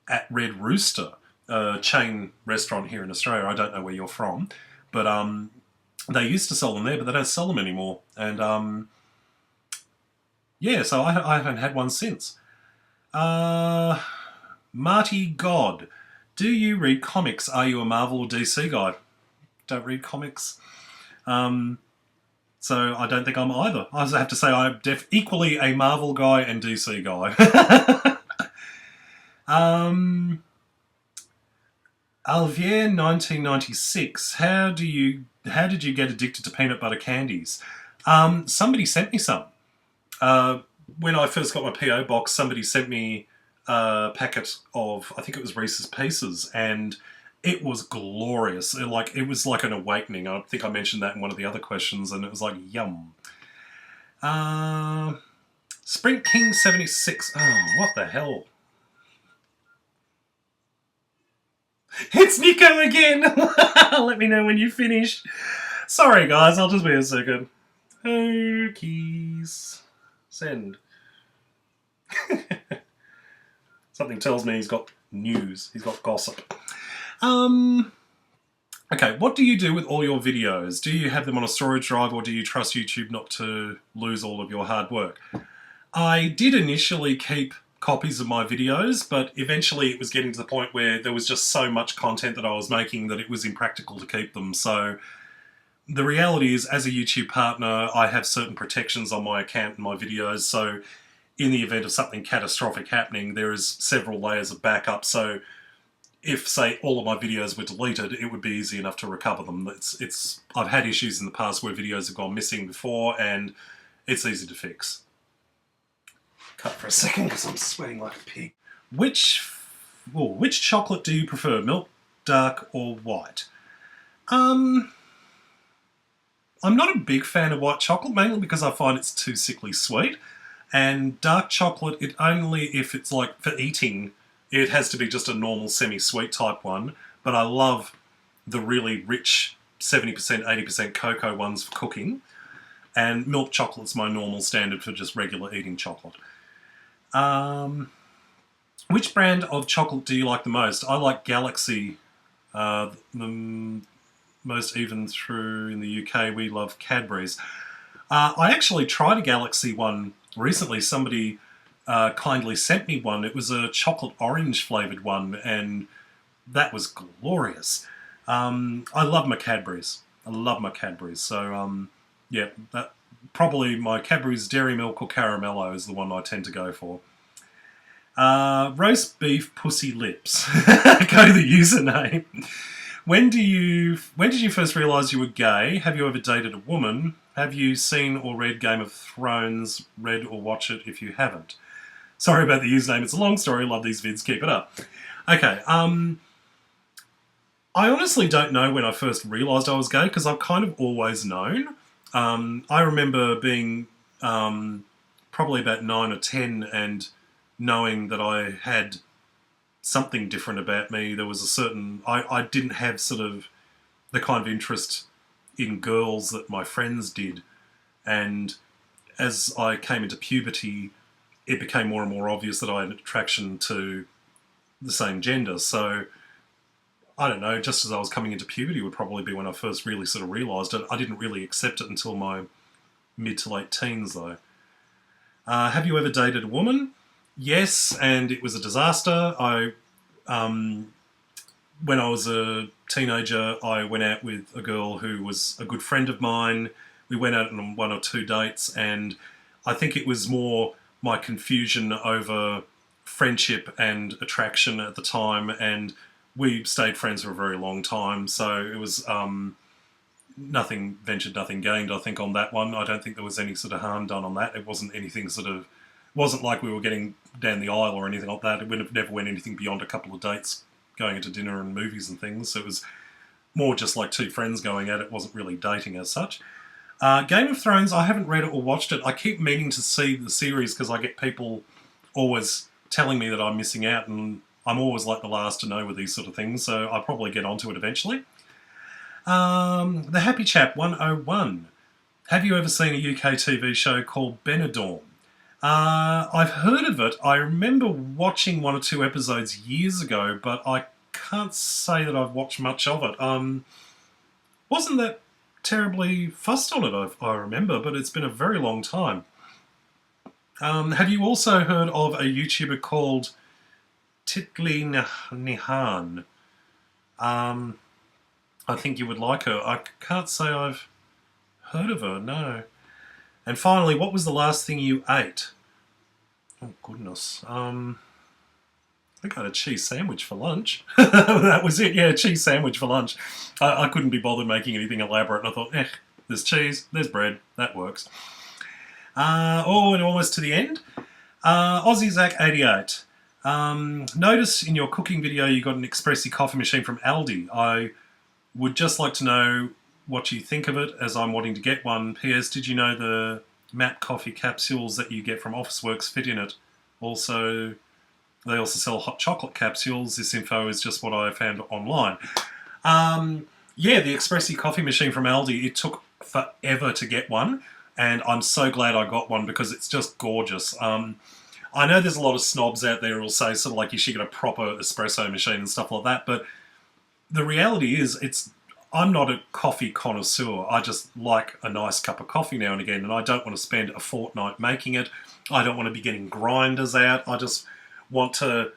[SPEAKER 1] at Red Rooster, a chain restaurant here in Australia. I don't know where you're from, but they used to sell them there, but they don't sell them anymore. And yeah, so I haven't had one since. Marty God, do you read comics? Are you a Marvel or DC guy? Don't read comics. So I don't think I'm either. I have to say I'm equally a Marvel guy and DC guy. Alvier 1996. How did you get addicted to peanut butter candies? Somebody sent me some. When I first got my PO box, somebody sent me a packet of, I think it was Reese's Pieces, and it was glorious. It was like an awakening. I think I mentioned that in one of the other questions, and it was like, yum. Sprint King 76. Oh, what the hell? It's Nico again! Let me know when you finish. Sorry, guys, I'll just be a second. Oh, keys. Send. Something tells me he's got news. He's got gossip. Okay, what do you do with all your videos? Do you have them on a storage drive, or do you trust YouTube not to lose all of your hard work? I did initially keep copies of my videos, but eventually it was getting to the point where there was just so much content that I was making that it was impractical to keep them. So the reality is, as a YouTube partner, I have certain protections on my account and my videos, so in the event of something catastrophic happening, there is several layers of backup. So if, say, all of my videos were deleted, it would be easy enough to recover them. I've had issues in the past where videos have gone missing before, and it's easy to fix. Cut for a second because I'm sweating like a pig. Which chocolate do you prefer, milk, dark, or white? I'm not a big fan of white chocolate, mainly because I find it's too sickly sweet. And dark chocolate, if it's like for eating, it has to be just a normal semi-sweet type one. But I love the really rich 70%, 80% cocoa ones for cooking. And milk chocolate's my normal standard for just regular eating chocolate. Which brand of chocolate do you like the most? I like Galaxy the most, even through in the UK we love Cadbury's. I actually tried a Galaxy one recently. Somebody kindly sent me one. It was a chocolate orange flavoured one, and that was glorious. I love my Cadbury's. So, yeah, that probably my Cadbury's Dairy Milk or Caramello is the one I tend to go for. Roast beef pussy lips. Go the username. When did you first realise you were gay? Have you ever dated a woman? Have you seen or read Game of Thrones? Read or watch it if you haven't. Sorry about the username. It's a long story. Love these vids. Keep it up. Okay. I honestly don't know when I first realised I was gay because I've kind of always known. I remember being probably about 9 or 10 and knowing that I had something different about me. There was a certain... I didn't have sort of the kind of interest in girls that my friends did. And as I came into puberty, it became more and more obvious that I had an attraction to the same gender. So, I don't know, just as I was coming into puberty would probably be when I first really sort of realised it. I didn't really accept it until my mid to late teens, though. Have you ever dated a woman? Yes, and it was a disaster. When I was a teenager, I went out with a girl who was a good friend of mine. We went out on 1 or 2 dates, and I think it was more my confusion over friendship and attraction at the time, and we stayed friends for a very long time, so it was nothing ventured, nothing gained, I think, on that one. I don't think there was any sort of harm done on that. It wasn't anything sort of... wasn't like we were getting down the aisle or anything like that. It would have never went anything beyond a couple of dates, going into dinner and movies and things. So it was more just like 2 friends going at it. It wasn't really dating as such. Game of Thrones, I haven't read it or watched it. I keep meaning to see the series because I get people always telling me that I'm missing out, and I'm always like the last to know with these sort of things, so I'll probably get onto it eventually. The Happy Chap 101. Have you ever seen a UK TV show called Benidorm? I've heard of it. I remember watching 1 or 2 episodes years ago, but I can't say that I've watched much of it. Wasn't that terribly fussed on it, I remember, but it's been a very long time. Have you also heard of a YouTuber called Titli Nihan? I think you would like her. I can't say I've heard of her, no. And finally, what was the last thing you ate? Oh, goodness. I think I had a cheese sandwich for lunch. That was it, yeah, cheese sandwich for lunch. I couldn't be bothered making anything elaborate, and I thought, there's cheese, there's bread, that works. And almost to the end. Aussie Zach 88. Notice in your cooking video you got an espresso coffee machine from Aldi. I would just like to know what you think of it, as I'm wanting to get one. P.S. Did you know the matte coffee capsules that you get from Officeworks fit in it? They also sell hot chocolate capsules. This info is just what I found online. Yeah, the espresso coffee machine from Aldi, it took forever to get one, and I'm so glad I got one because it's just gorgeous. I know there's a lot of snobs out there who'll say sort of like you should get a proper espresso machine and stuff like that, but the reality is I'm not a coffee connoisseur. I just like a nice cup of coffee now and again, and I don't want to spend a fortnight making it. I don't want to be getting grinders out. I just want to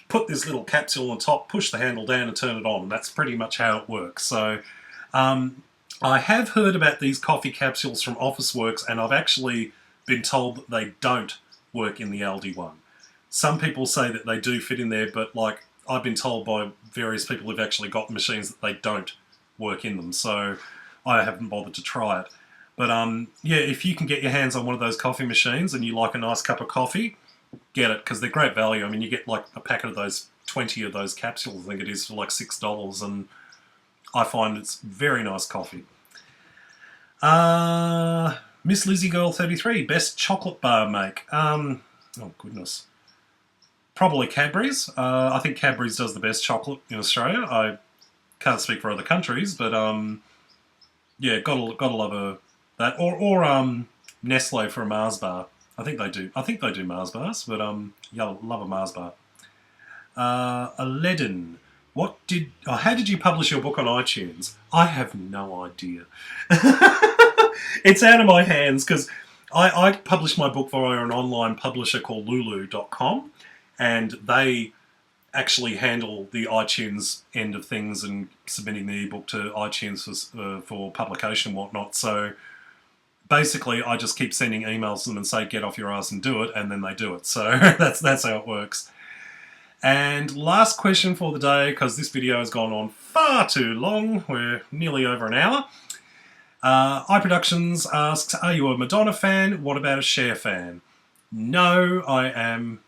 [SPEAKER 1] put this little capsule on top, push the handle down and turn it on. That's pretty much how it works. So I have heard about these coffee capsules from Officeworks, and I've actually been told that they don't work in the Aldi one. Some people say that they do fit in there, but like I've been told by various people who've actually got the machines that they don't work in them, so I haven't bothered to try it. But yeah, if you can get your hands on one of those coffee machines and you like a nice cup of coffee, get it, because they're great value. I mean, you get like a packet of those, 20 of those capsules, I think it is, for like $6, and I find it's very nice coffee. Miss Lizzie Girl 33, best chocolate bar make. Oh goodness. Probably Cadbury's. I think Cadbury's does the best chocolate in Australia. I can't speak for other countries, but yeah, gotta love that. Or Nestle for a Mars bar. I think they do. I think they do Mars bars, but yeah, love a Mars bar. Aladdin. How did you publish your book on iTunes? I have no idea. It's out of my hands because I published my book via an online publisher called lulu.com, and they actually handle the iTunes end of things and submitting the ebook to iTunes for publication and whatnot. So basically, I just keep sending emails to them and say, get off your ass and do it, and then they do it. So that's how it works. And last question for the day, because this video has gone on far too long. We're nearly over an hour. iProductions asks, are you a Madonna fan? What about a Cher fan? No, I am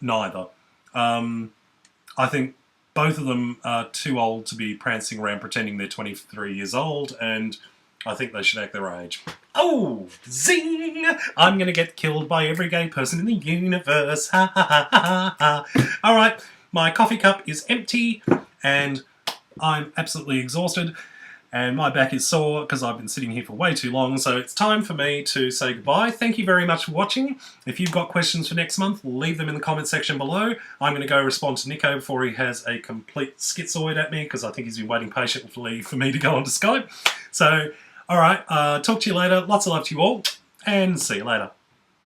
[SPEAKER 1] neither. I think both of them are too old to be prancing around pretending they're 23 years old, and I think they should act their age. Oh, zing! I'm going to get killed by every gay person in the universe. Ha ha ha ha ha. All right, my coffee cup is empty, and I'm absolutely exhausted, and my back is sore because I've been sitting here for way too long, so it's time for me to say goodbye. Thank you very much for watching. If you've got questions for next month, leave them in the comment section below. I'm going to go respond to Nico before he has a complete schizoid at me, because I think he's been waiting patiently for me to go onto Skype. So, alright, talk to you later. Lots of love to you all, and see you later.